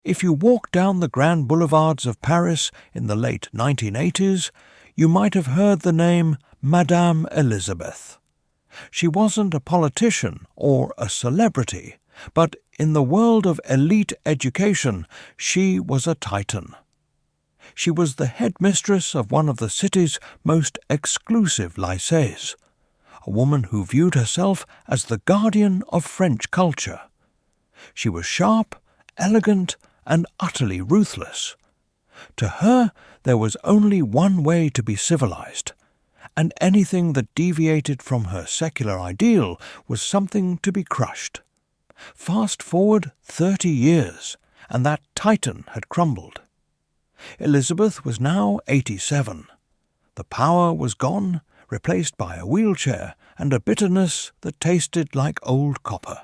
If you walked down the grand boulevards of Paris in the late 1980s, you might have heard the name Madame Elizabeth. She wasn't a politician or a celebrity, but in the world of elite education, she was a titan. She was the headmistress of one of the city's most exclusive lycées, a woman who viewed herself as the guardian of French culture. She was sharp, elegant, and utterly ruthless. To her, there was only one way to be civilized, and anything that deviated from her secular ideal was something to be crushed. Fast forward 30 years, and that titan had crumbled. Elizabeth was now 87. The power was gone, replaced by a wheelchair and a bitterness that tasted like old copper.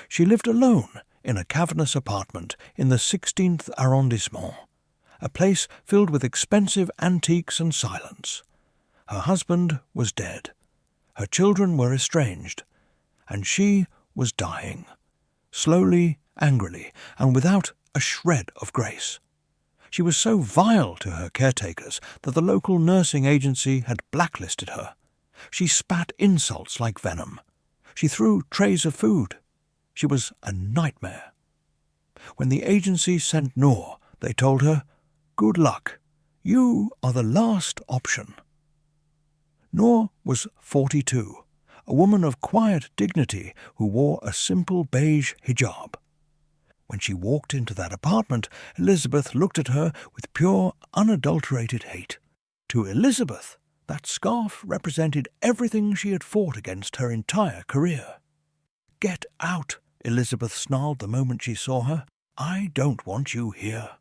She lived alone in a cavernous apartment in the 16th arrondissement, a place filled with expensive antiques and silence. Her husband was dead. Her children were estranged, and she was dying, slowly, angrily, and without a shred of grace. She was so vile to her caretakers that the local nursing agency had blacklisted her. She spat insults like venom. She threw trays of food. She was a nightmare. When the agency sent Noor, they told her, "Good luck. You are the last option." Noor was 42, a woman of quiet dignity who wore a simple beige hijab. When she walked into that apartment, Elizabeth looked at her with pure, unadulterated hate. To Elizabeth, that scarf represented everything she had fought against her entire career. "Get out," Elizabeth snarled the moment she saw her. "I don't want you here."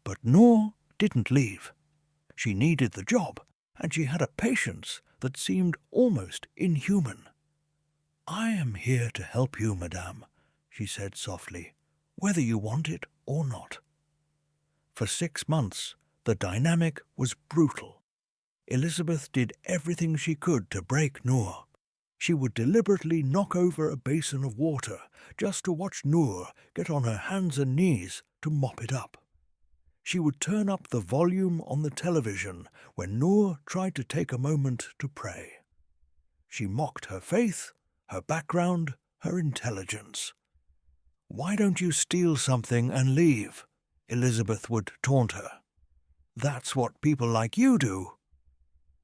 But Noor didn't leave. She needed the job, and she had a patience that seemed almost inhuman. "I am here to help you, madame," she said softly, "whether you want it or not." For 6 months, the dynamic was brutal. Elizabeth did everything she could to break Noor. She would deliberately knock over a basin of water just to watch Noor get on her hands and knees to mop it up. She would turn up the volume on the television when Noor tried to take a moment to pray. She mocked her faith, her background, her intelligence. "Why don't you steal something and leave?" Elizabeth would taunt her. "That's what people like you do."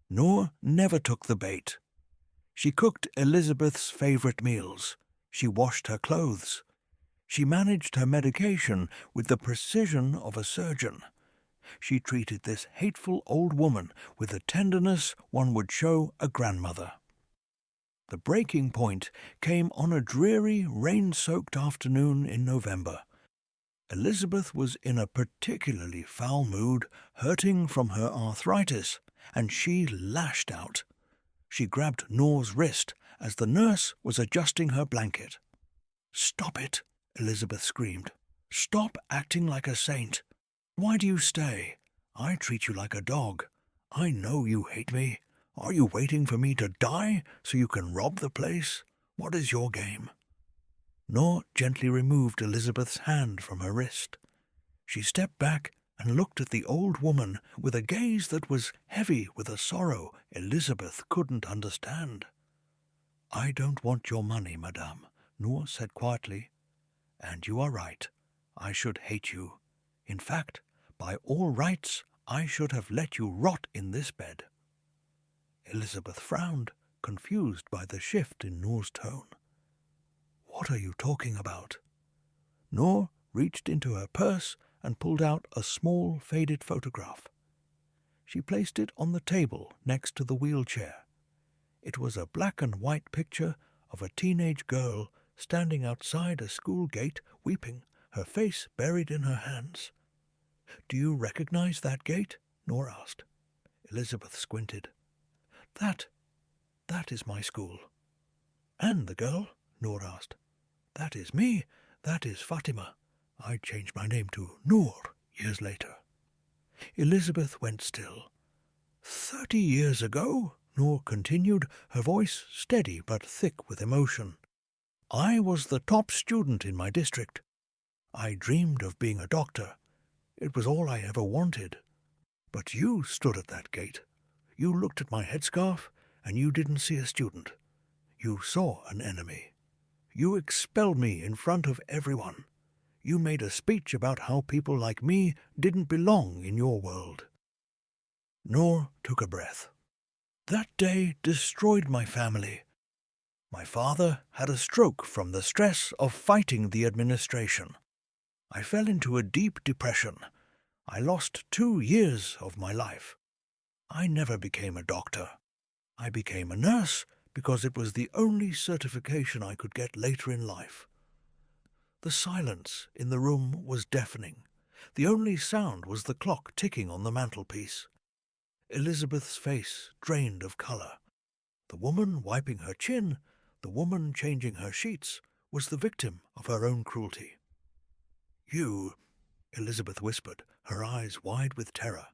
Noor never took the bait. She cooked Elizabeth's favorite meals. She washed her clothes. She managed her medication with the precision of a surgeon. She treated this hateful old woman with the tenderness one would show a grandmother. The breaking point came on a dreary, rain-soaked afternoon in November. Elizabeth was in a particularly foul mood, hurting from her arthritis, and she lashed out. She grabbed Noor's wrist as the nurse was adjusting her blanket. "Stop it," Elizabeth screamed. "Stop acting like a saint. Why do you stay? I treat you like a dog. I know you hate me. Are you waiting for me to die so you can rob the place? What is your game?" Noor gently removed Elizabeth's hand from her wrist. She stepped back and looked at the old woman with a gaze that was heavy with a sorrow Elizabeth couldn't understand. "I don't want your money, madame," Noor said quietly. "And you are right. I should hate you. In fact, by all rights, I should have let you rot in this bed." Elizabeth frowned, confused by the shift in Noor's tone. "What are you talking about?" Noor reached into her purse and pulled out a small, faded photograph. She placed it on the table next to the wheelchair. It was a black and white picture of a teenage girl standing outside a school gate weeping, her face buried in her hands. "Do you recognize that gate?" Noor asked. Elizabeth squinted. That is my school." "And the girl?" Noor asked. "That is me. That is Fatima. I changed my name to Noor years later." Elizabeth went still. 30 years ago," Noor continued, her voice steady but thick with emotion, "I was the top student in my district. I dreamed of being a doctor. It was all I ever wanted. But you stood at that gate. You looked at my headscarf, and you didn't see a student. You saw an enemy. You expelled me in front of everyone. You made a speech about how people like me didn't belong in your world. Noor took a breath. That day destroyed my family. My father had a stroke from the stress of fighting the administration. I fell into a deep depression. I lost 2 years of my life. I never became a doctor. I became a nurse because it was the only certification I could get later in life. The silence in the room was deafening. The only sound was the clock ticking on the mantelpiece. Elizabeth's face drained of colour. The woman wiping her chin, the woman changing her sheets, was the victim of her own cruelty. You, Elizabeth whispered, her eyes wide with terror.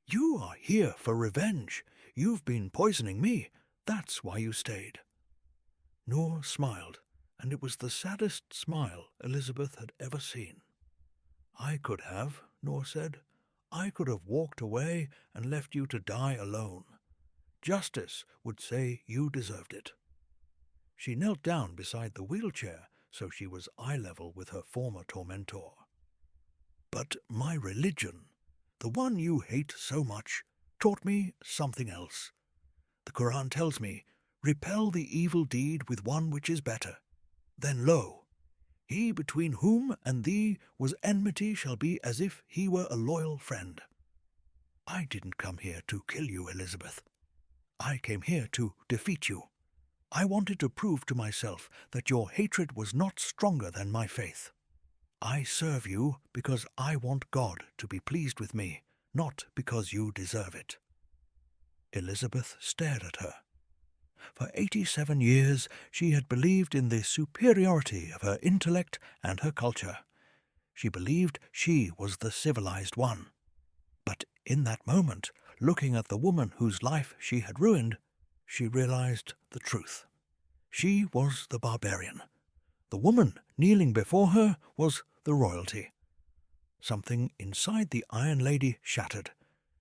You are here for revenge. You've been poisoning me. That's why you stayed. Noor smiled, and it was the saddest smile Elizabeth had ever seen. I could have, Noor said. I could have walked away and left you to die alone. Justice would say you deserved it. She knelt down beside the wheelchair so she was eye level with her former tormentor. But my religion, the one you hate so much, taught me something else. The Quran tells me, repel the evil deed with one which is better. Then lo, he between whom and thee was enmity shall be as if he were a loyal friend. I didn't come here to kill you, Elizabeth. I came here to defeat you. I wanted to prove to myself that your hatred was not stronger than my faith. I serve you because I want God to be pleased with me, not because you deserve it. Elizabeth stared at her. For 87 years she had believed in the superiority of her intellect and her culture. She believed she was the civilized one. But in that moment, looking at the woman whose life she had ruined, she realized the truth. She was the barbarian. The woman kneeling before her was the royalty. Something inside the Iron Lady shattered.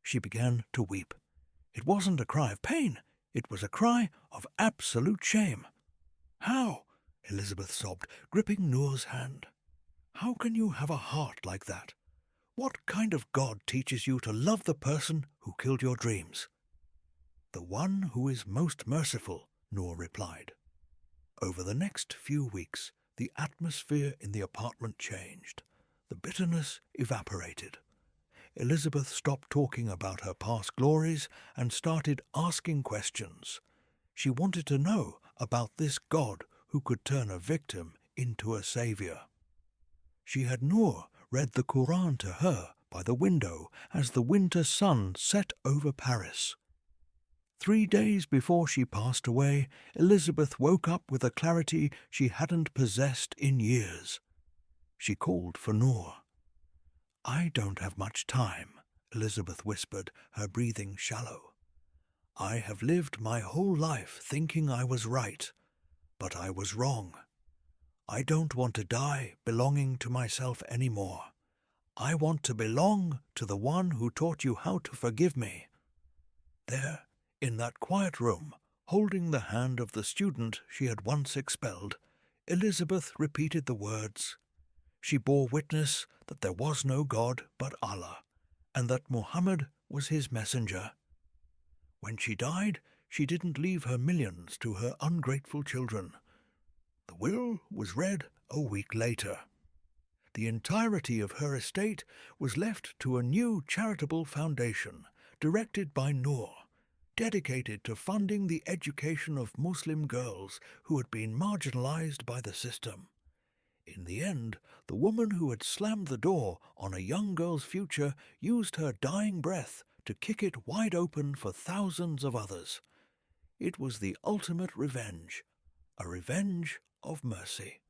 She began to weep. It wasn't a cry of pain. It was a cry of absolute shame. How? Elizabeth sobbed, gripping Noor's hand. How can you have a heart like that? What kind of God teaches you to love the person who killed your dreams? The one who is most merciful, Noor replied. Over the next few weeks, the atmosphere in the apartment changed. The bitterness evaporated. Elizabeth stopped talking about her past glories and started asking questions. She wanted to know about this God who could turn a victim into a savior. She had Noor read the Quran to her by the window as the winter sun set over Paris. 3 days before she passed away, Elizabeth woke up with a clarity she hadn't possessed in years. She called for Noor. I don't have much time, Elizabeth whispered, her breathing shallow. I have lived my whole life thinking I was right, but I was wrong. I don't want to die belonging to myself anymore. I want to belong to the one who taught you how to forgive me. There, in that quiet room, holding the hand of the student she had once expelled, Elizabeth repeated the words. She bore witness that there was no God but Allah, and that Muhammad was his messenger. When she died, she didn't leave her millions to her ungrateful children. The will was read a week later. The entirety of her estate was left to a new charitable foundation, directed by Noor, dedicated to funding the education of Muslim girls who had been marginalized by the system. In the end, the woman who had slammed the door on a young girl's future used her dying breath to kick it wide open for thousands of others. It was the ultimate revenge, a revenge of mercy.